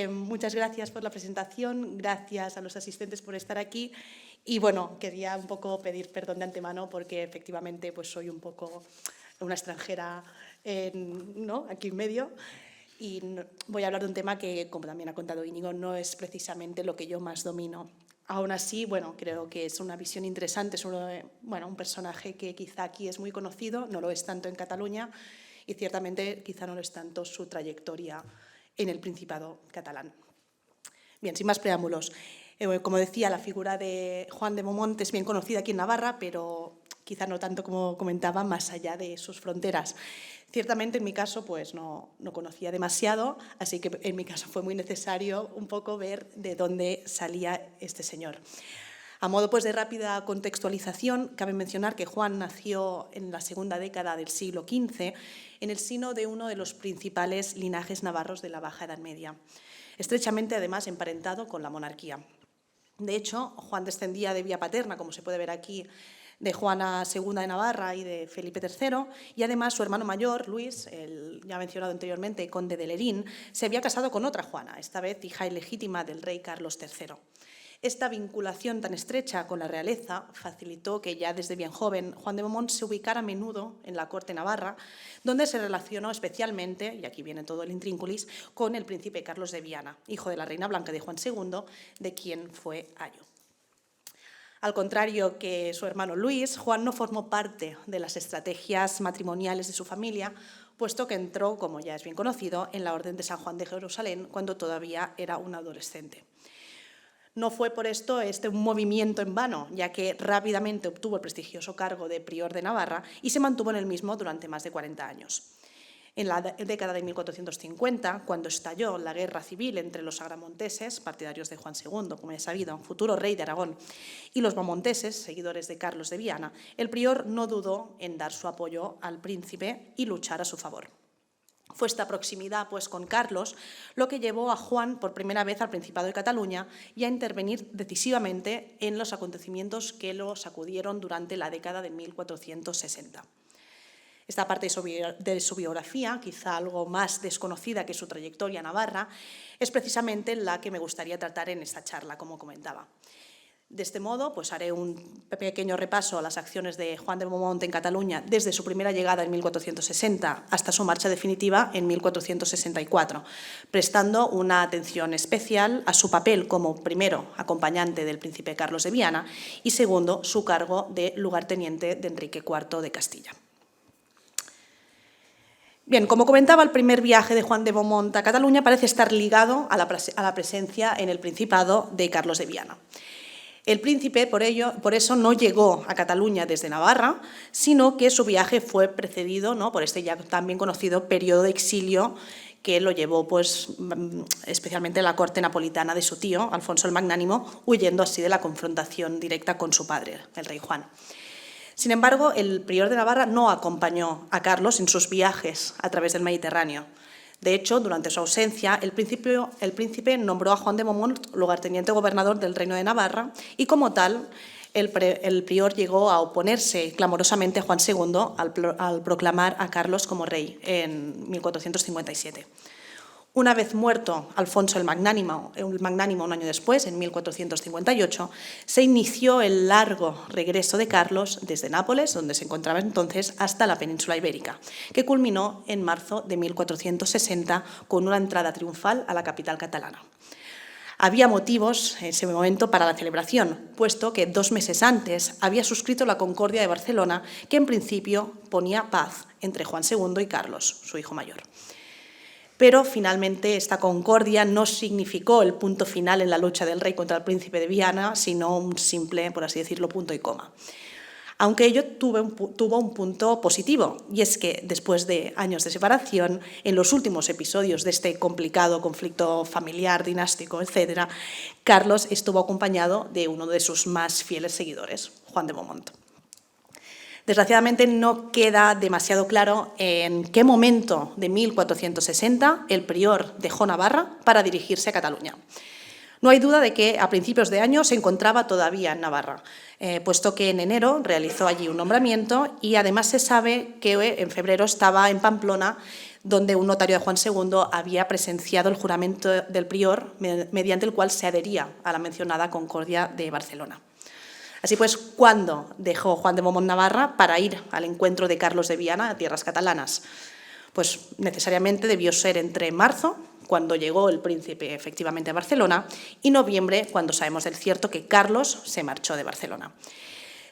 Muchas gracias por la presentación, gracias a los asistentes por estar aquí. Y bueno, quería un poco pedir perdón de antemano porque efectivamente pues soy un poco una extranjera ¿no? aquí en medio. Y voy a hablar de un tema que, como también ha contado Íñigo, no es precisamente lo que yo más domino. Aún así, bueno, creo que es una visión interesante sobre un personaje que quizá aquí es muy conocido, no lo es tanto en Cataluña y ciertamente quizá no lo es tanto su trayectoria en el Principado catalán. Bien, sin más preámbulos, como decía, la figura de Juan de Beaumont es bien conocida aquí en Navarra, pero quizá no tanto como comentaba, más allá de sus fronteras. Ciertamente, en mi caso, pues no conocía demasiado, así que en mi caso fue muy necesario un poco ver de dónde salía este señor. A modo pues, de rápida contextualización, cabe mencionar que Juan nació en la segunda década del siglo XV en el seno de uno de los principales linajes navarros de la Baja Edad Media, estrechamente además emparentado con la monarquía. De hecho, Juan descendía de vía paterna, como se puede ver aquí, de Juana II de Navarra y de Felipe III, y además su hermano mayor, Luis, el ya mencionado anteriormente, conde de Lerín, se había casado con otra Juana, esta vez hija ilegítima del rey Carlos III. Esta vinculación tan estrecha con la realeza facilitó que ya desde bien joven Juan de Beaumont se ubicara a menudo en la corte navarra, donde se relacionó especialmente, y aquí viene todo el intrínculis, con el príncipe Carlos de Viana, hijo de la reina blanca de Juan II, de quien fue ayo. Al contrario que su hermano Luis, Juan no formó parte de las estrategias matrimoniales de su familia, puesto que entró, como ya es bien conocido, en la Orden de San Juan de Jerusalén cuando todavía era un adolescente. No fue por esto un movimiento en vano, ya que rápidamente obtuvo el prestigioso cargo de prior de Navarra y se mantuvo en el mismo durante más de 40 años. En la década de 1450, cuando estalló la guerra civil entre los agramonteses, partidarios de Juan II, como es sabido, futuro rey de Aragón, y los beaumonteses, seguidores de Carlos de Viana, el prior no dudó en dar su apoyo al príncipe y luchar a su favor. Fue esta proximidad pues, con Carlos lo que llevó a Juan por primera vez al Principado de Cataluña y a intervenir decisivamente en los acontecimientos que lo sacudieron durante la década de 1460. Esta parte de su biografía, quizá algo más desconocida que su trayectoria navarra, es precisamente la que me gustaría tratar en esta charla, como comentaba. De este modo, pues haré un pequeño repaso a las acciones de Juan de Beaumont en Cataluña desde su primera llegada en 1460 hasta su marcha definitiva en 1464, prestando una atención especial a su papel como, primero, acompañante del príncipe Carlos de Viana y, segundo, su cargo de lugarteniente de Enrique IV de Castilla. Bien, como comentaba, el primer viaje de Juan de Beaumont a Cataluña parece estar ligado a la presencia en el Principado de Carlos de Viana. El príncipe, por eso, no llegó a Cataluña desde Navarra, sino que su viaje fue precedido por este ya también conocido periodo de exilio que lo llevó pues, especialmente a la corte napolitana de su tío, Alfonso el Magnánimo, huyendo así de la confrontación directa con su padre, el rey Juan. Sin embargo, el prior de Navarra no acompañó a Carlos en sus viajes a través del Mediterráneo. De hecho, durante su ausencia, el príncipe nombró a Juan de Beaumont lugarteniente gobernador del Reino de Navarra y, como tal, el prior llegó a oponerse clamorosamente a Juan II al proclamar a Carlos como rey en 1457. Una vez muerto Alfonso el Magnánimo un año después, en 1458, se inició el largo regreso de Carlos desde Nápoles, donde se encontraba entonces, hasta la península ibérica, que culminó en marzo de 1460 con una entrada triunfal a la capital catalana. Había motivos en ese momento para la celebración, puesto que 2 meses antes había suscrito la Concordia de Barcelona, que en principio ponía paz entre Juan II y Carlos, su hijo mayor. Pero finalmente esta concordia no significó el punto final en la lucha del rey contra el príncipe de Viana, sino un simple, por así decirlo, punto y coma. Aunque ello tuvo un punto positivo, y es que después de años de separación, en los últimos episodios de este complicado conflicto familiar, dinástico, etc., Carlos estuvo acompañado de uno de sus más fieles seguidores, Juan de Beaumont. Desgraciadamente no queda demasiado claro en qué momento de 1460 el prior dejó Navarra para dirigirse a Cataluña. No hay duda de que a principios de año se encontraba todavía en Navarra, puesto que en enero realizó allí un nombramiento y además se sabe que en febrero estaba en Pamplona, donde un notario de Juan II había presenciado el juramento del prior mediante el cual se adhería a la mencionada Concordia de Barcelona. Así pues, ¿cuándo dejó Juan de Beaumont Navarra para ir al encuentro de Carlos de Viana a tierras catalanas? Pues necesariamente debió ser entre marzo, cuando llegó el príncipe efectivamente a Barcelona, y noviembre, cuando sabemos del cierto que Carlos se marchó de Barcelona.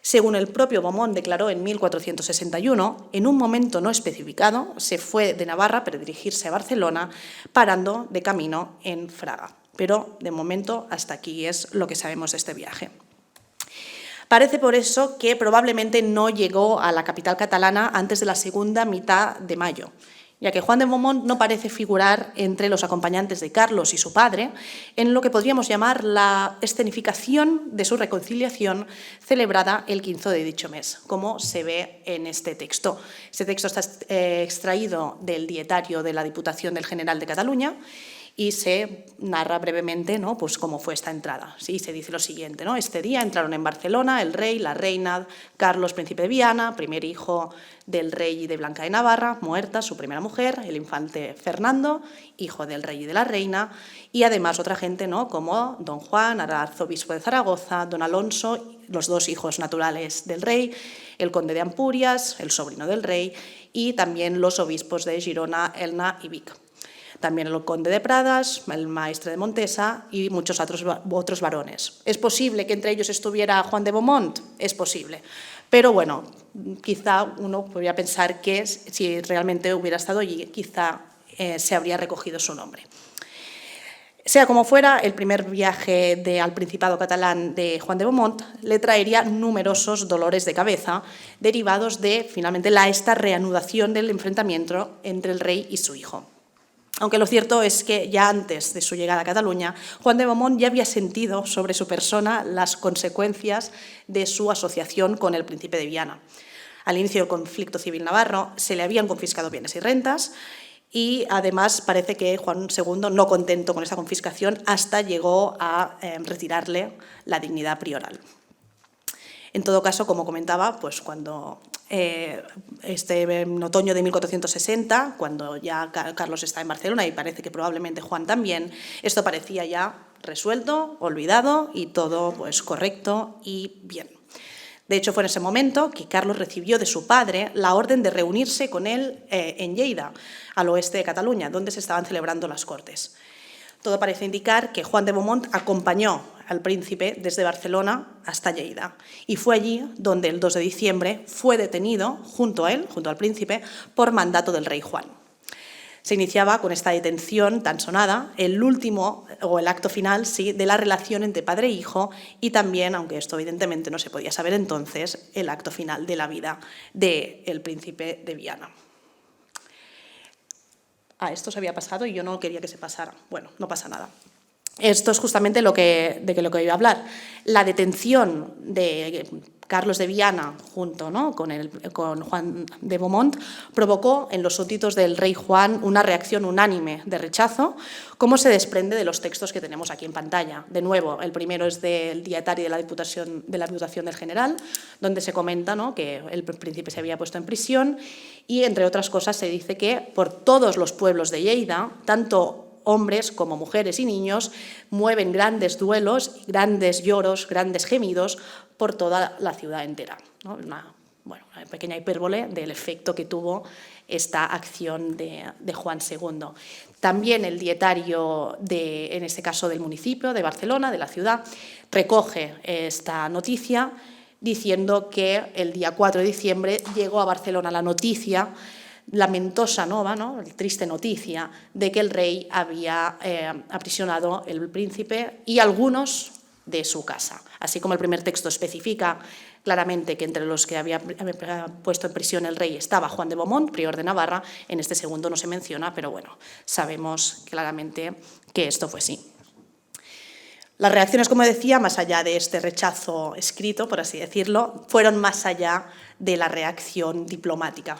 Según el propio Beaumont declaró en 1461, en un momento no especificado, se fue de Navarra para dirigirse a Barcelona, parando de camino en Fraga. Pero, de momento, hasta aquí es lo que sabemos de este viaje. Parece por eso que probablemente no llegó a la capital catalana antes de la segunda mitad de mayo, ya que Juan de Beaumont no parece figurar entre los acompañantes de Carlos y su padre en lo que podríamos llamar la escenificación de su reconciliación celebrada el 15 de dicho mes, como se ve en este texto. Este texto está extraído del dietario de la Diputación del General de Cataluña y se narra brevemente, ¿no?, pues cómo fue esta entrada. Sí, se dice lo siguiente, ¿no? Este día entraron en Barcelona el rey, la reina, Carlos, príncipe de Viana, primer hijo del rey y de Blanca de Navarra, muerta su primera mujer, el infante Fernando, hijo del rey y de la reina, y además otra gente, ¿no?, como don Juan, arzobispo de Zaragoza, don Alonso, los dos hijos naturales del rey, el conde de Ampurias, el sobrino del rey, y también los obispos de Girona, Elna y Vic. También el conde de Pradas, el maestre de Montesa y muchos otros varones. ¿Es posible que entre ellos estuviera Juan de Beaumont? Es posible. Pero bueno, quizá uno podría pensar que si realmente hubiera estado allí, quizá se habría recogido su nombre. Sea como fuera, el primer viaje al Principado catalán de Juan de Beaumont le traería numerosos dolores de cabeza derivados de, finalmente, esta reanudación del enfrentamiento entre el rey y su hijo. Aunque lo cierto es que ya antes de su llegada a Cataluña, Juan de Beaumont ya había sentido sobre su persona las consecuencias de su asociación con el príncipe de Viana. Al inicio del conflicto civil navarro se le habían confiscado bienes y rentas y además parece que Juan II, no contento con esta confiscación, hasta llegó a retirarle la dignidad prioral. En todo caso, como comentaba, pues cuando en otoño de 1460, cuando ya Carlos está en Barcelona y parece que probablemente Juan también, esto parecía ya resuelto, olvidado y todo pues correcto y bien. De hecho, fue en ese momento que Carlos recibió de su padre la orden de reunirse con él en Lleida, al oeste de Cataluña, donde se estaban celebrando las Cortes. Todo parece indicar que Juan de Beaumont acompañó al príncipe desde Barcelona hasta Lleida. Y fue allí donde el 2 de diciembre fue detenido junto a él, junto al príncipe, por mandato del rey Juan. Se iniciaba con esta detención tan sonada el último, o el acto final, sí, de la relación entre padre e hijo y también, aunque esto evidentemente no se podía saber entonces, el acto final de la vida del príncipe de Viana. Esto se había pasado y yo no quería que se pasara. Bueno, no pasa nada. Esto es justamente de lo que iba a hablar. La detención de Carlos de Viana junto, ¿no?, con Juan de Beaumont provocó en los súbditos del rey Juan una reacción unánime de rechazo, como se desprende de los textos que tenemos aquí en pantalla. De nuevo, el primero es del dietario de la Diputación del General, donde se comenta, ¿no?, que el príncipe se había puesto en prisión y, entre otras cosas, se dice que por todos los pueblos de Lleida, tanto hombres como mujeres y niños, mueven grandes duelos, grandes lloros, grandes gemidos por toda la ciudad entera, ¿no? Una pequeña hipérbole del efecto que tuvo esta acción de Juan II. También el dietario, en este caso del municipio de Barcelona, de la ciudad, recoge esta noticia diciendo que el día 4 de diciembre llegó a Barcelona la noticia, lamentosa nova, ¿no?, triste noticia de que el rey había aprisionado el príncipe y algunos de su casa. Así como el primer texto especifica claramente que entre los que había puesto en prisión el rey estaba Juan de Beaumont, prior de Navarra, en este segundo no se menciona, pero bueno, sabemos claramente que esto fue así. Las reacciones, como decía, más allá de este rechazo escrito, por así decirlo, fueron más allá de la reacción diplomática.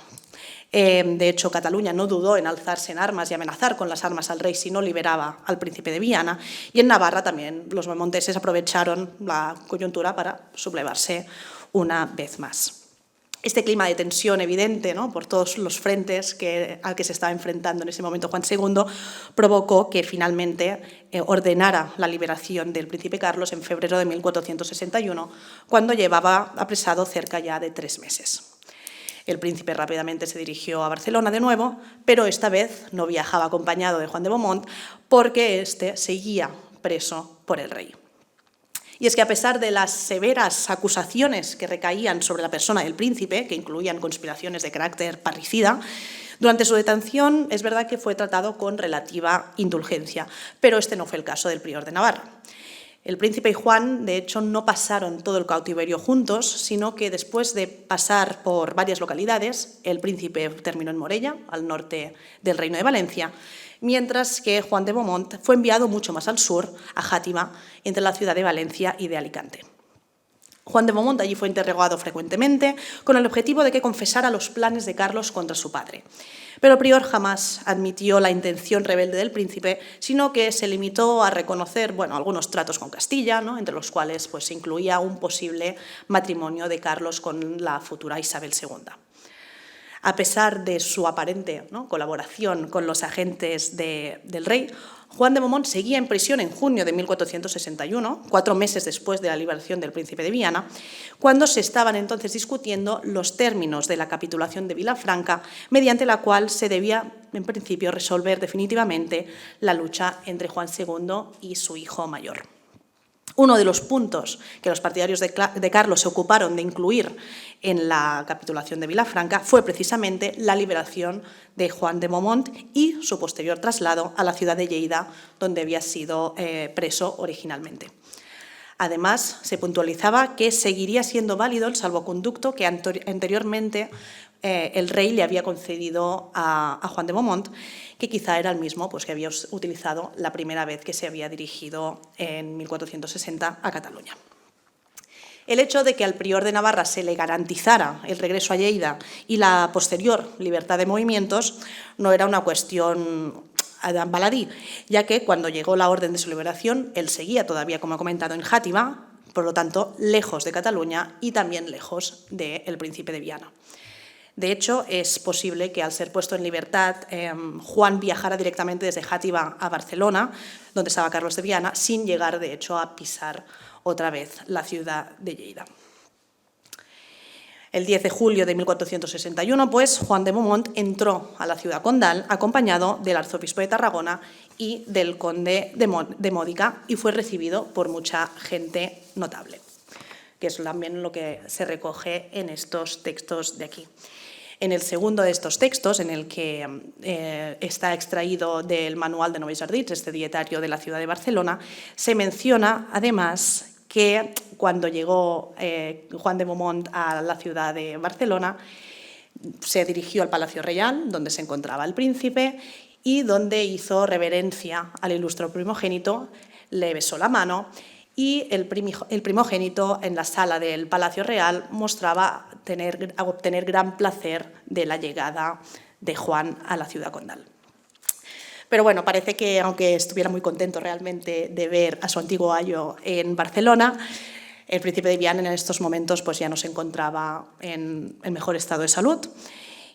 De hecho, Cataluña no dudó en alzarse en armas y amenazar con las armas al rey si no liberaba al príncipe de Viana, y en Navarra también los beaumonteses aprovecharon la coyuntura para sublevarse una vez más. Este clima de tensión evidente, ¿no?, por todos los frentes al que se estaba enfrentando en ese momento Juan II, provocó que finalmente ordenara la liberación del príncipe Carlos en febrero de 1461, cuando llevaba apresado cerca ya de 3 meses. El príncipe rápidamente se dirigió a Barcelona de nuevo, pero esta vez no viajaba acompañado de Juan de Beaumont porque éste seguía preso por el rey. Y es que a pesar de las severas acusaciones que recaían sobre la persona del príncipe, que incluían conspiraciones de carácter parricida, durante su detención es verdad que fue tratado con relativa indulgencia, pero este no fue el caso del prior de Navarra. El príncipe y Juan, de hecho, no pasaron todo el cautiverio juntos, sino que después de pasar por varias localidades, el príncipe terminó en Morella, al norte del Reino de Valencia, mientras que Juan de Beaumont fue enviado mucho más al sur, a Játiva, entre la ciudad de Valencia y de Alicante. Juan de Beaumont allí fue interrogado frecuentemente con el objetivo de que confesara los planes de Carlos contra su padre. Pero el prior jamás admitió la intención rebelde del príncipe, sino que se limitó a reconocer algunos tratos con Castilla, ¿no?, entre los cuales se incluía un posible matrimonio de Carlos con la futura Isabel II. A pesar de su aparente, ¿no?, colaboración con los agentes del rey, Juan de Beaumont seguía en prisión en junio de 1461, 4 meses después de la liberación del príncipe de Viana, cuando se estaban entonces discutiendo los términos de la capitulación de Vilafranca, mediante la cual se debía, en principio, resolver definitivamente la lucha entre Juan II y su hijo mayor. Uno de los puntos que los partidarios de Carlos se ocuparon de incluir en la capitulación de Vilafranca fue precisamente la liberación de Juan de Beaumont y su posterior traslado a la ciudad de Lleida, donde había sido preso originalmente. Además, se puntualizaba que seguiría siendo válido el salvoconducto que anteriormente el rey le había concedido a Juan de Beaumont, que quizá era el mismo que había utilizado la primera vez que se había dirigido en 1460 a Cataluña. El hecho de que al prior de Navarra se le garantizara el regreso a Lleida y la posterior libertad de movimientos no era una cuestión baladí, ya que cuando llegó la orden de su liberación, él seguía todavía, como he comentado, en Játiva, por lo tanto, lejos de Cataluña y también lejos del príncipe de Viana. De hecho, es posible que al ser puesto en libertad, Juan viajara directamente desde Játiva a Barcelona, donde estaba Carlos de Viana, sin llegar, de hecho, a pisar otra vez la ciudad de Lleida. El 10 de julio de 1461, Juan de Beaumont entró a la ciudad condal acompañado del arzobispo de Tarragona y del conde de Módica y fue recibido por mucha gente notable, que es también lo que se recoge en estos textos de aquí. En el segundo de estos textos, en el que está extraído del Manual de Noves Ardits, este dietario de la ciudad de Barcelona, se menciona además que cuando llegó Juan de Beaumont a la ciudad de Barcelona, se dirigió al Palacio Real, donde se encontraba el príncipe, y donde hizo reverencia al ilustre primogénito, le besó la mano, y el primogénito en la sala del Palacio Real mostraba obtener gran placer de la llegada de Juan a la ciudad condal. Pero bueno, parece que aunque estuviera muy contento realmente de ver a su antiguo ayo en Barcelona, el príncipe de Viana en estos momentos ya no se encontraba en el mejor estado de salud.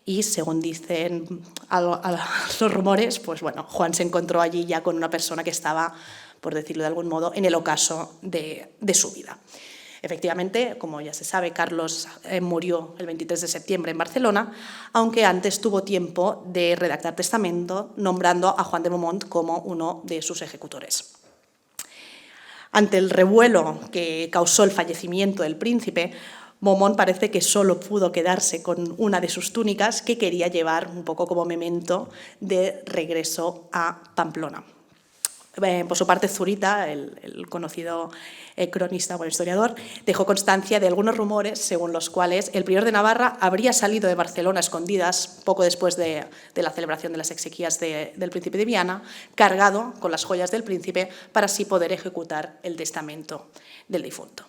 Y según dicen los rumores, Juan se encontró allí ya con una persona que estaba, por decirlo de algún modo, en el ocaso de su vida. Efectivamente, como ya se sabe, Carlos murió el 23 de septiembre en Barcelona, aunque antes tuvo tiempo de redactar testamento, nombrando a Juan de Beaumont como uno de sus ejecutores. Ante el revuelo que causó el fallecimiento del príncipe, Beaumont parece que solo pudo quedarse con una de sus túnicas que quería llevar un poco como memento de regreso a Pamplona. Por su parte, Zurita, el conocido cronista o historiador, dejó constancia de algunos rumores según los cuales el prior de Navarra habría salido de Barcelona a escondidas poco después de la celebración de las exequias del príncipe de Viana, cargado con las joyas del príncipe para así poder ejecutar el testamento del difunto.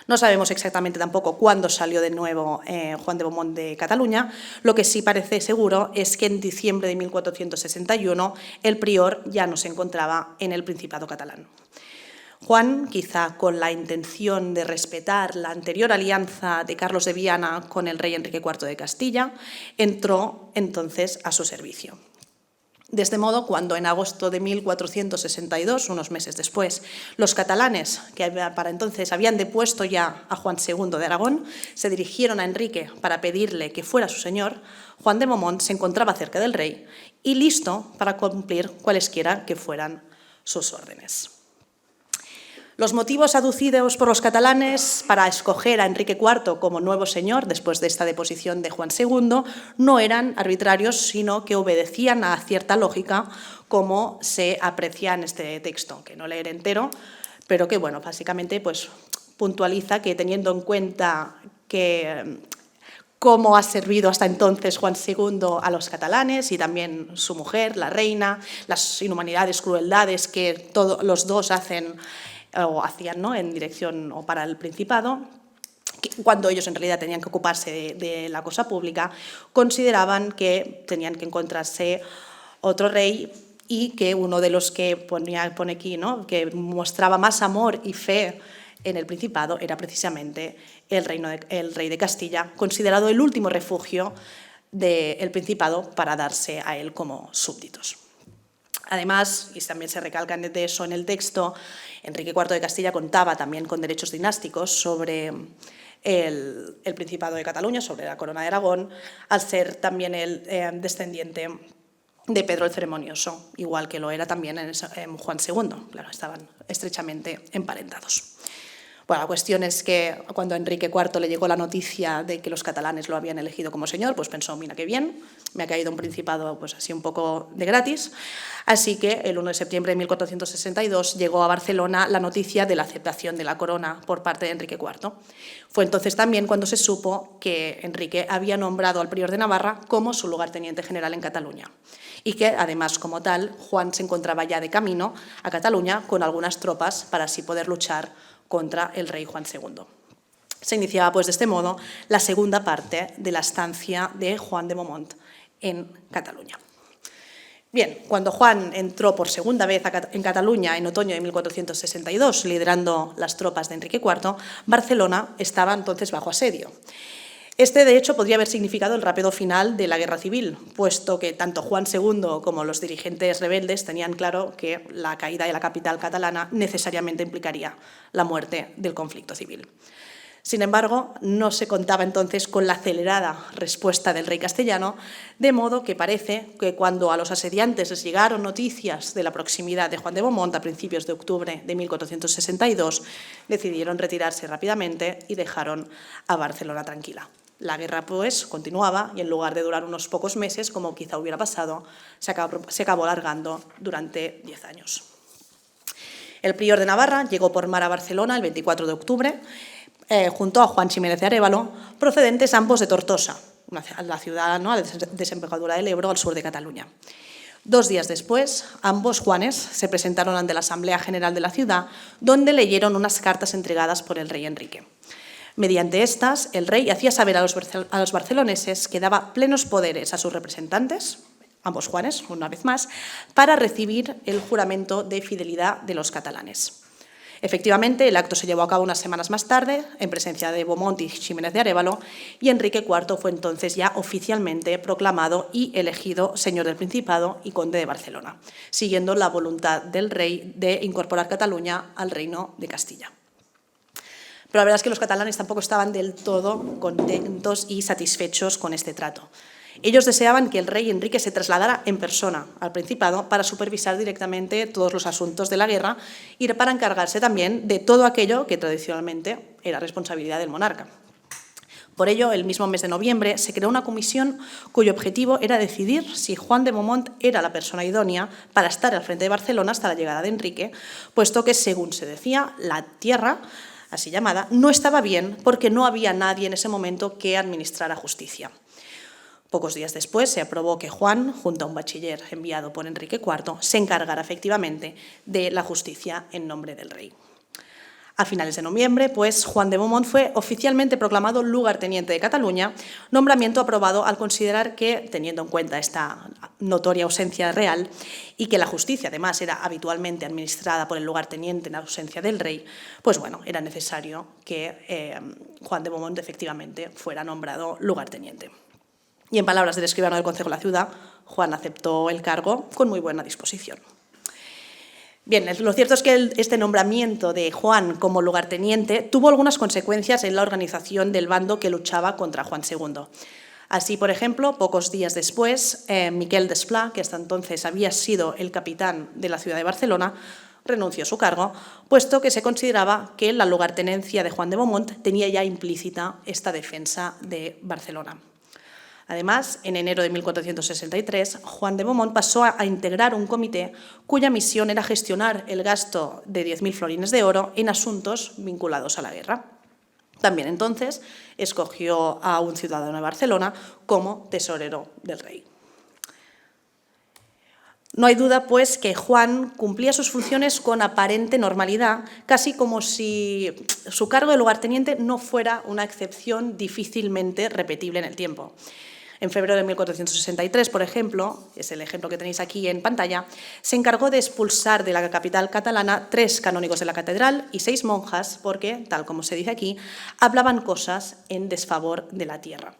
No sabemos exactamente tampoco cuándo salió de nuevo Juan de Beaumont de Cataluña. Lo que sí parece seguro es que en diciembre de 1461 el prior ya no se encontraba en el Principado catalán. Juan, quizá con la intención de respetar la anterior alianza de Carlos de Viana con el rey Enrique IV de Castilla, entró entonces a su servicio. De este modo, cuando en agosto de 1462, unos meses después, los catalanes, que para entonces habían depuesto ya a Juan II de Aragón, se dirigieron a Enrique para pedirle que fuera su señor, Juan de Beaumont se encontraba cerca del rey y listo para cumplir cualesquiera que fueran sus órdenes. Los motivos aducidos por los catalanes para escoger a Enrique IV como nuevo señor después de esta deposición de Juan II no eran arbitrarios, sino que obedecían a cierta lógica, como se aprecia en este texto, que no leeré entero, pero que, bueno, básicamente pues, puntualiza que teniendo en cuenta que cómo ha servido hasta entonces Juan II a los catalanes y también su mujer, la reina, las inhumanidades, crueldades que los dos hacen o hacían, ¿no?, en dirección o para el Principado, cuando ellos en realidad tenían que ocuparse de la cosa pública, consideraban que tenían que encontrarse otro rey y que uno de los que pone aquí, ¿no?, que mostraba más amor y fe en el Principado era precisamente el rey de Castilla, considerado el último refugio del Principado para darse a él como súbditos. Además, y también se recalca de eso en el texto, Enrique IV de Castilla contaba también con derechos dinásticos sobre el Principado de Cataluña, sobre la corona de Aragón, al ser también el descendiente de Pedro el Ceremonioso, igual que lo era también en Juan II. Claro, estaban estrechamente emparentados. Bueno, la cuestión es que cuando a Enrique IV le llegó la noticia de que los catalanes lo habían elegido como señor, pues pensó, mira qué bien, me ha caído un principado pues así un poco de gratis. Así que el 1 de septiembre de 1462 llegó a Barcelona la noticia de la aceptación de la corona por parte de Enrique IV. Fue entonces también cuando se supo que Enrique había nombrado al prior de Navarra como su lugarteniente general en Cataluña y que, además, como tal, Juan se encontraba ya de camino a Cataluña con algunas tropas para así poder luchar contra el rey Juan II. Se iniciaba, pues, de este modo, la segunda parte de la estancia de Juan de Beaumont en Cataluña. Bien, cuando Juan entró por segunda vez en Cataluña en otoño de 1462, liderando las tropas de Enrique IV, Barcelona estaba entonces bajo asedio. Este, de hecho, podría haber significado el rápido final de la guerra civil, puesto que tanto Juan II como los dirigentes rebeldes tenían claro que la caída de la capital catalana necesariamente implicaría la muerte del conflicto civil. Sin embargo, no se contaba entonces con la acelerada respuesta del rey castellano, de modo que parece que cuando a los asediantes les llegaron noticias de la proximidad de Juan de Beaumont a principios de octubre de 1462, decidieron retirarse rápidamente y dejaron a Barcelona tranquila. La guerra, pues, continuaba y en lugar de durar unos pocos meses, como quizá hubiera pasado, se acabó alargando durante 10 años. El prior de Navarra llegó por mar a Barcelona el 24 de octubre, junto a Juan Ximénez de Arévalo, procedentes ambos de Tortosa, la ciudad, ¿no?, a la desembocadura del Ebro, al sur de Cataluña. 2 días después, ambos Juanes se presentaron ante la Asamblea General de la ciudad, donde leyeron unas cartas entregadas por el rey Enrique. Mediante estas, el rey hacía saber a los barceloneses que daba plenos poderes a sus representantes, ambos Juanes, una vez más, para recibir el juramento de fidelidad de los catalanes. Efectivamente, el acto se llevó a cabo unas semanas más tarde, en presencia de Beaumont y Ximénez de Arévalo, y Enrique IV fue entonces ya oficialmente proclamado y elegido señor del Principado y conde de Barcelona, siguiendo la voluntad del rey de incorporar Cataluña al reino de Castilla. Pero la verdad es que los catalanes tampoco estaban del todo contentos y satisfechos con este trato. Ellos deseaban que el rey Enrique se trasladara en persona al Principado para supervisar directamente todos los asuntos de la guerra y para encargarse también de todo aquello que tradicionalmente era responsabilidad del monarca. Por ello, el mismo mes de noviembre se creó una comisión cuyo objetivo era decidir si Juan de Beaumont era la persona idónea para estar al frente de Barcelona hasta la llegada de Enrique, puesto que, según se decía, la tierra, así llamada, no estaba bien porque no había nadie en ese momento que administrara justicia. Pocos días después se aprobó que Juan, junto a un bachiller enviado por Enrique IV, se encargara efectivamente de la justicia en nombre del rey. A finales de noviembre, pues, Juan de Beaumont fue oficialmente proclamado lugarteniente de Cataluña, nombramiento aprobado al considerar que, teniendo en cuenta esta notoria ausencia real y que la justicia, además, era habitualmente administrada por el lugarteniente en ausencia del rey, pues bueno, era necesario que Juan de Beaumont efectivamente fuera nombrado lugarteniente. Y en palabras del escribano del Concejo de la Ciudad, Juan aceptó el cargo con muy buena disposición. Bien, lo cierto es que este nombramiento de Juan como lugarteniente tuvo algunas consecuencias en la organización del bando que luchaba contra Juan II. Así, por ejemplo, pocos días después, Miquel Desplà, que hasta entonces había sido el capitán de la ciudad de Barcelona, renunció a su cargo, puesto que se consideraba que la lugartenencia de Juan de Beaumont tenía ya implícita esta defensa de Barcelona. Además, en enero de 1463, Juan de Beaumont pasó a integrar un comité cuya misión era gestionar el gasto de 10.000 florines de oro en asuntos vinculados a la guerra. También entonces escogió a un ciudadano de Barcelona como tesorero del rey. No hay duda, pues, que Juan cumplía sus funciones con aparente normalidad, casi como si su cargo de lugarteniente no fuera una excepción difícilmente repetible en el tiempo. En febrero de 1463, por ejemplo, es el ejemplo que tenéis aquí en pantalla, se encargó de expulsar de la capital catalana 3 canónigos de la catedral y 6 monjas porque, tal como se dice aquí, hablaban cosas en desfavor de la tierra.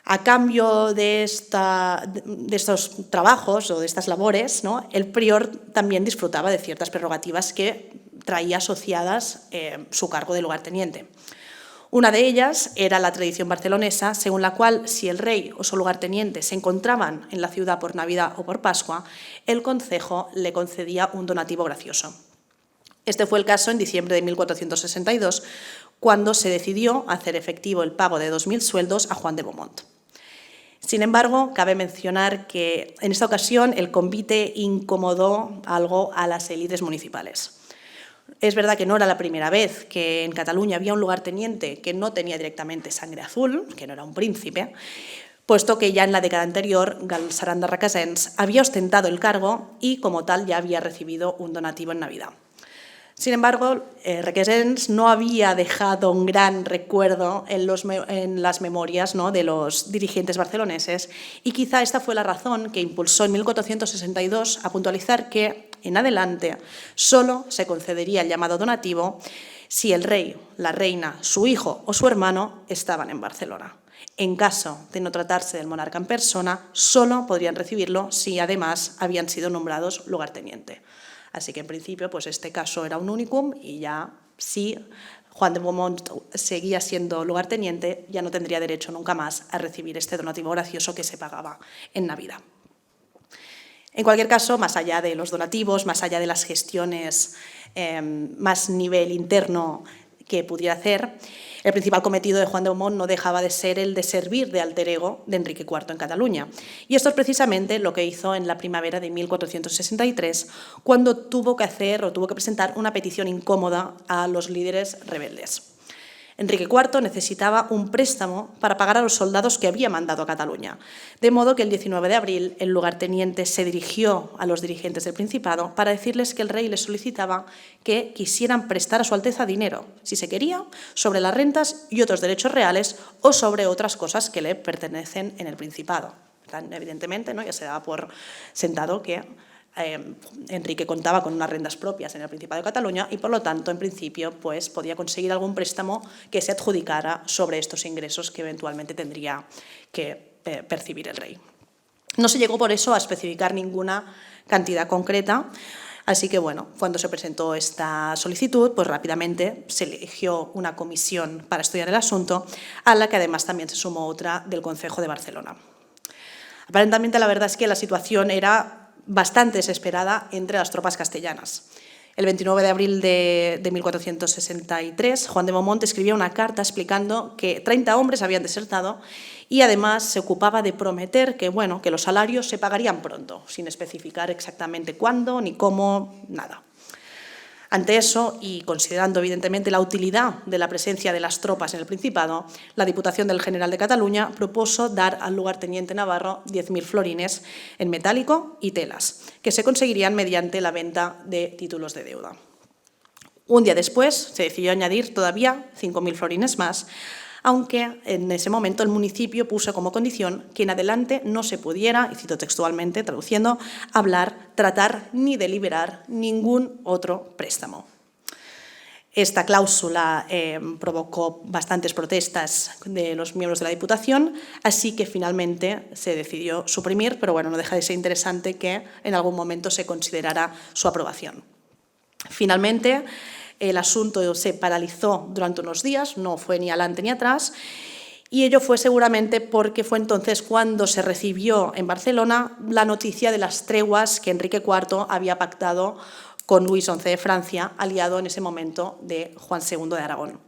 A cambio de estos trabajos o de estas labores, ¿no?, el prior también disfrutaba de ciertas prerrogativas que traía asociadas su cargo de lugarteniente. Una de ellas era la tradición barcelonesa, según la cual, si el rey o su lugarteniente se encontraban en la ciudad por Navidad o por Pascua, el concejo le concedía un donativo gracioso. Este fue el caso en diciembre de 1462, cuando se decidió hacer efectivo el pago de 2.000 sueldos a Juan de Beaumont. Sin embargo, cabe mencionar que en esta ocasión el convite incomodó algo a las élites municipales. Es verdad que no era la primera vez que en Cataluña había un lugarteniente que no tenía directamente sangre azul, que no era un príncipe, puesto que ya en la década anterior Galceran de Requesens había ostentado el cargo y, como tal, ya había recibido un donativo en Navidad. Sin embargo, Requesens no había dejado un gran recuerdo en las memorias, ¿no?, de los dirigentes barceloneses, y quizá esta fue la razón que impulsó en 1462 a puntualizar que, en adelante, solo se concedería el llamado donativo si el rey, la reina, su hijo o su hermano estaban en Barcelona. En caso de no tratarse del monarca en persona, solo podrían recibirlo si además habían sido nombrados lugarteniente. Así que, en principio, pues este caso era un unicum y ya, si Juan de Beaumont seguía siendo lugarteniente, ya no tendría derecho nunca más a recibir este donativo gracioso que se pagaba en Navidad. En cualquier caso, más allá de los donativos, más allá de las gestiones más nivel interno que pudiera hacer, el principal cometido de Juan de Beaumont no dejaba de ser el de servir de alter ego de Enrique IV en Cataluña. Y esto es precisamente lo que hizo en la primavera de 1463, cuando tuvo que presentar una petición incómoda a los líderes rebeldes. Enrique IV necesitaba un préstamo para pagar a los soldados que había mandado a Cataluña, de modo que el 19 de abril el lugarteniente se dirigió a los dirigentes del Principado para decirles que el rey les solicitaba que quisieran prestar a su Alteza dinero, si se quería, sobre las rentas y otros derechos reales o sobre otras cosas que le pertenecen en el Principado. Evidentemente, ¿no?, ya se daba por sentado que Enrique contaba con unas rentas propias en el Principado de Cataluña y, por lo tanto, en principio, pues, podía conseguir algún préstamo que se adjudicara sobre estos ingresos que eventualmente tendría que percibir el rey. No se llegó, por eso, a especificar ninguna cantidad concreta, así que, bueno, cuando se presentó esta solicitud, pues rápidamente se eligió una comisión para estudiar el asunto, a la que además también se sumó otra del Concejo de Barcelona. Aparentemente, la verdad es que la situación era bastante desesperada entre las tropas castellanas. El 29 de abril de 1463, Juan de Beaumont escribía una carta explicando que 30 hombres habían desertado y además se ocupaba de prometer que los salarios se pagarían pronto, sin especificar exactamente cuándo ni cómo, nada. Ante eso, y considerando evidentemente la utilidad de la presencia de las tropas en el Principado, la Diputación del General de Cataluña propuso dar al lugarteniente navarro 10.000 florines en metálico y telas, que se conseguirían mediante la venta de títulos de deuda. Un día después se decidió añadir todavía 5.000 florines más, aunque en ese momento el municipio puso como condición que en adelante no se pudiera, y cito textualmente, traduciendo, hablar, tratar ni deliberar ningún otro préstamo. Esta cláusula provocó bastantes protestas de los miembros de la Diputación, así que finalmente se decidió suprimir, pero bueno, no deja de ser interesante que en algún momento se considerara su aprobación. Finalmente, el asunto se paralizó durante unos días, no fue ni adelante ni atrás, y ello fue seguramente porque fue entonces cuando se recibió en Barcelona la noticia de las treguas que Enrique IV había pactado con Luis XI de Francia, aliado en ese momento de Juan II de Aragón.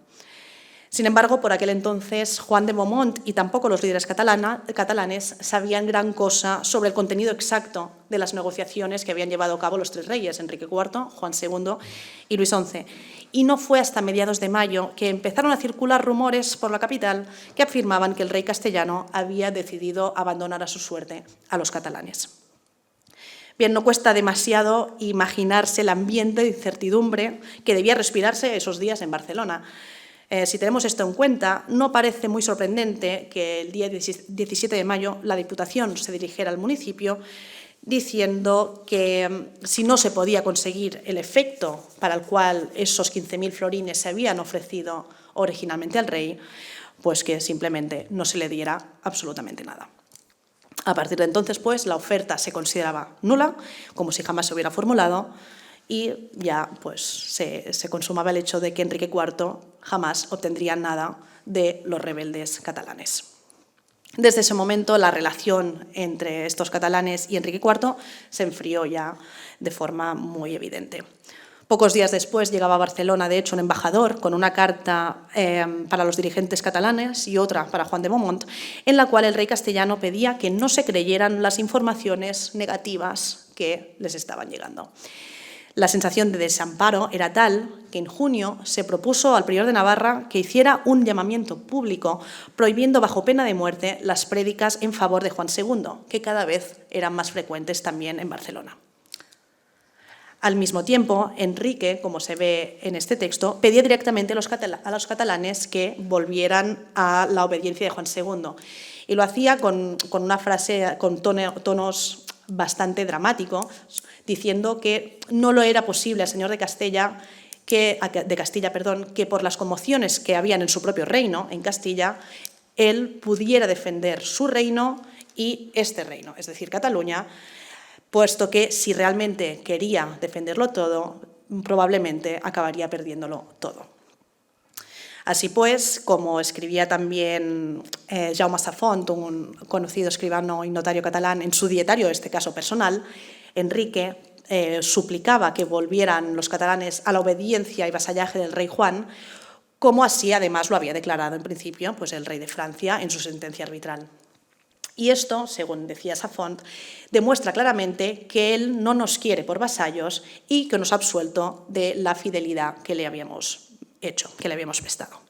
Sin embargo, por aquel entonces, Juan de Beaumont y tampoco los líderes catalanes sabían gran cosa sobre el contenido exacto de las negociaciones que habían llevado a cabo los tres reyes, Enrique IV, Juan II y Luis XI. Y no fue hasta mediados de mayo que empezaron a circular rumores por la capital que afirmaban que el rey castellano había decidido abandonar a su suerte a los catalanes. Bien, no cuesta demasiado imaginarse el ambiente de incertidumbre que debía respirarse esos días en Barcelona. Si tenemos esto en cuenta, no parece muy sorprendente que el día 17 de mayo la Diputación se dirigiera al municipio diciendo que si no se podía conseguir el efecto para el cual esos 15.000 florines se habían ofrecido originalmente al rey, pues que simplemente no se le diera absolutamente nada. A partir de entonces, pues, la oferta se consideraba nula, como si jamás se hubiera formulado, y ya pues, se consumaba el hecho de que Enrique IV jamás obtendría nada de los rebeldes catalanes. Desde ese momento, la relación entre estos catalanes y Enrique IV se enfrió ya de forma muy evidente. Pocos días después llegaba a Barcelona, de hecho, un embajador con una carta para los dirigentes catalanes y otra para Juan de Beaumont, en la cual el rey castellano pedía que no se creyeran las informaciones negativas que les estaban llegando. La sensación de desamparo era tal que en junio se propuso al prior de Navarra que hiciera un llamamiento público prohibiendo bajo pena de muerte las prédicas en favor de Juan II, que cada vez eran más frecuentes también en Barcelona. Al mismo tiempo, Enrique, como se ve en este texto, pedía directamente a los catalanes que volvieran a la obediencia de Juan II. Y lo hacía con una frase, con tonos bastante dramáticos, diciendo que no lo era posible al señor de Castilla, que por las conmociones que habían en su propio reino, en Castilla, él pudiera defender su reino y este reino, es decir, Cataluña, puesto que si realmente quería defenderlo todo, probablemente acabaría perdiéndolo todo. Así pues, como escribía también Jaume Safont, un conocido escribano y notario catalán, en su dietario, en este caso personal, Enrique suplicaba que volvieran los catalanes a la obediencia y vasallaje del rey Juan, como así además lo había declarado en principio pues, el rey de Francia en su sentencia arbitral. Y esto, según decía Safont, demuestra claramente que él no nos quiere por vasallos y que nos ha absuelto de la fidelidad que le habíamos hecho, que le habíamos prestado.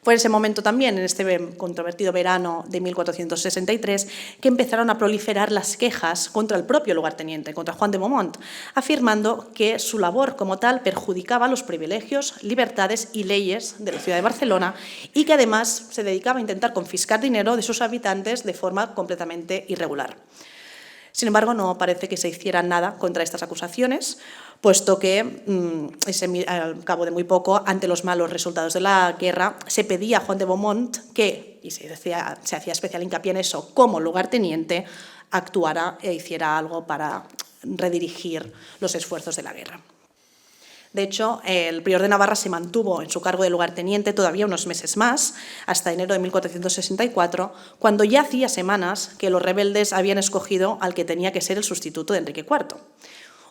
Fue en ese momento también, en este controvertido verano de 1463, que empezaron a proliferar las quejas contra el propio lugarteniente, contra Juan de Beaumont, afirmando que su labor como tal perjudicaba los privilegios, libertades y leyes de la ciudad de Barcelona y que además se dedicaba a intentar confiscar dinero de sus habitantes de forma completamente irregular. Sin embargo, no parece que se hiciera nada contra estas acusaciones, puesto que al cabo de muy poco, ante los malos resultados de la guerra, se pedía a Juan de Beaumont que, y se hacía especial hincapié en eso, como lugarteniente, actuara e hiciera algo para redirigir los esfuerzos de la guerra. De hecho, el prior de Navarra se mantuvo en su cargo de lugarteniente todavía unos meses más, hasta enero de 1464, cuando ya hacía semanas que los rebeldes habían escogido al que tenía que ser el sustituto de Enrique IV.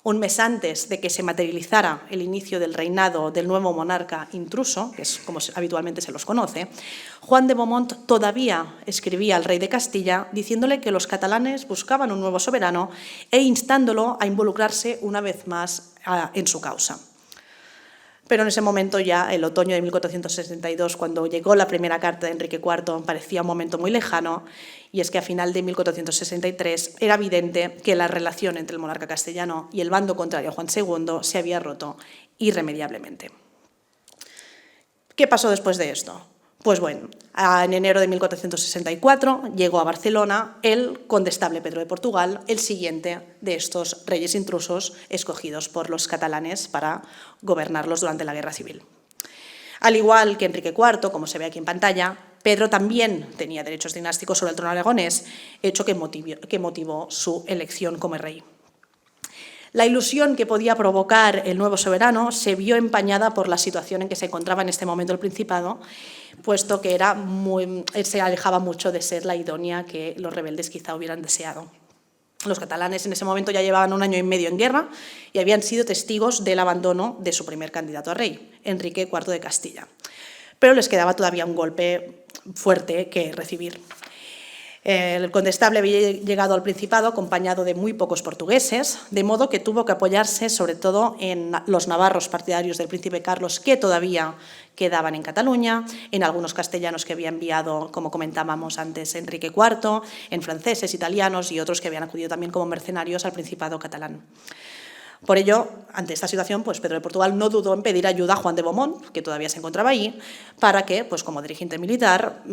Un mes antes de que se materializara el inicio del reinado del nuevo monarca intruso, que es como habitualmente se los conoce, Juan de Beaumont todavía escribía al rey de Castilla diciéndole que los catalanes buscaban un nuevo soberano e instándolo a involucrarse una vez más en su causa. Pero en ese momento ya, el otoño de 1462, cuando llegó la primera carta de Enrique IV, parecía un momento muy lejano, y es que a final de 1463 era evidente que la relación entre el monarca castellano y el bando contrario a Juan II se había roto irremediablemente. ¿Qué pasó después de esto? Pues bueno, en enero de 1464 llegó a Barcelona el condestable Pedro de Portugal, el siguiente de estos reyes intrusos escogidos por los catalanes para gobernarlos durante la Guerra Civil. Al igual que Enrique IV, como se ve aquí en pantalla, Pedro también tenía derechos dinásticos sobre el trono aragonés, hecho que motivó su elección como rey. La ilusión que podía provocar el nuevo soberano se vio empañada por la situación en que se encontraba en este momento el Principado, puesto que se alejaba mucho de ser la idónea que los rebeldes quizá hubieran deseado. Los catalanes en ese momento ya llevaban 1 año y medio en guerra y habían sido testigos del abandono de su primer candidato a rey, Enrique IV de Castilla. Pero les quedaba todavía un golpe fuerte que recibir. El condestable había llegado al Principado acompañado de muy pocos portugueses, de modo que tuvo que apoyarse sobre todo en los navarros partidarios del príncipe Carlos, que todavía quedaban en Cataluña, en algunos castellanos que había enviado, como comentábamos antes, Enrique IV, en franceses, italianos y otros que habían acudido también como mercenarios al Principado catalán. Por ello, ante esta situación, pues Pedro de Portugal no dudó en pedir ayuda a Juan de Beaumont, que todavía se encontraba allí, para que, pues como dirigente militar,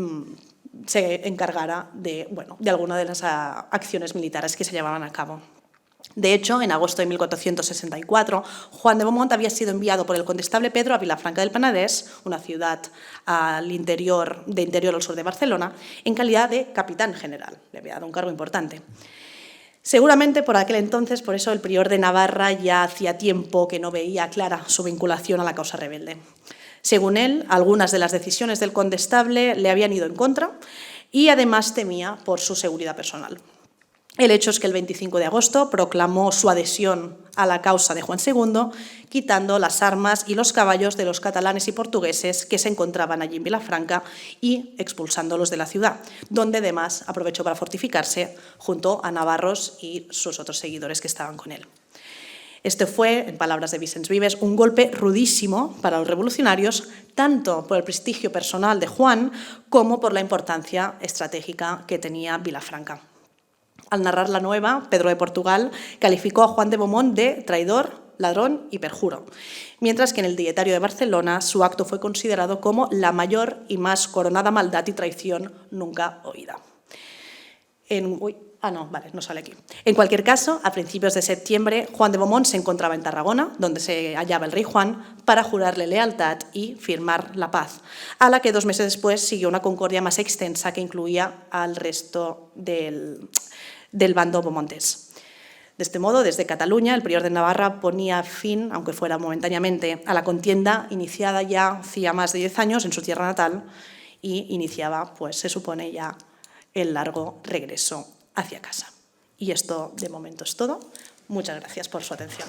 se encargara de alguna de las acciones militares que se llevaban a cabo. De hecho, en agosto de 1464, Juan de Beaumont había sido enviado por el condestable Pedro a Vilafranca del Penedès, una ciudad de interior al sur de Barcelona, en calidad de capitán general. Le había dado un cargo importante. Seguramente por aquel entonces, por eso el prior de Navarra ya hacía tiempo que no veía clara su vinculación a la causa rebelde. Según él, algunas de las decisiones del condestable le habían ido en contra y además temía por su seguridad personal. El hecho es que el 25 de agosto proclamó su adhesión a la causa de Juan II, quitando las armas y los caballos de los catalanes y portugueses que se encontraban allí en Vilafranca y expulsándolos de la ciudad, donde además aprovechó para fortificarse junto a navarros y sus otros seguidores que estaban con él. Este fue, en palabras de Vicens Vives, un golpe rudísimo para los revolucionarios, tanto por el prestigio personal de Juan como por la importancia estratégica que tenía Vilafranca. Al narrar la nueva, Pedro de Portugal calificó a Juan de Beaumont de traidor, ladrón y perjuro, mientras que en el Dietario de Barcelona su acto fue considerado como la mayor y más coronada maldad y traición nunca oída. No sale aquí. En cualquier caso, a principios de septiembre, Juan de Beaumont se encontraba en Tarragona, donde se hallaba el rey Juan, para jurarle lealtad y firmar la paz, a la que 2 meses después siguió una concordia más extensa que incluía al resto del bando beaumontés. De este modo, desde Cataluña, el prior de Navarra ponía fin, aunque fuera momentáneamente, a la contienda iniciada ya hacía más de 10 años en su tierra natal y iniciaba, pues se supone, ya el largo regreso hacia casa. Y esto, de momento, es todo. Muchas gracias por su atención.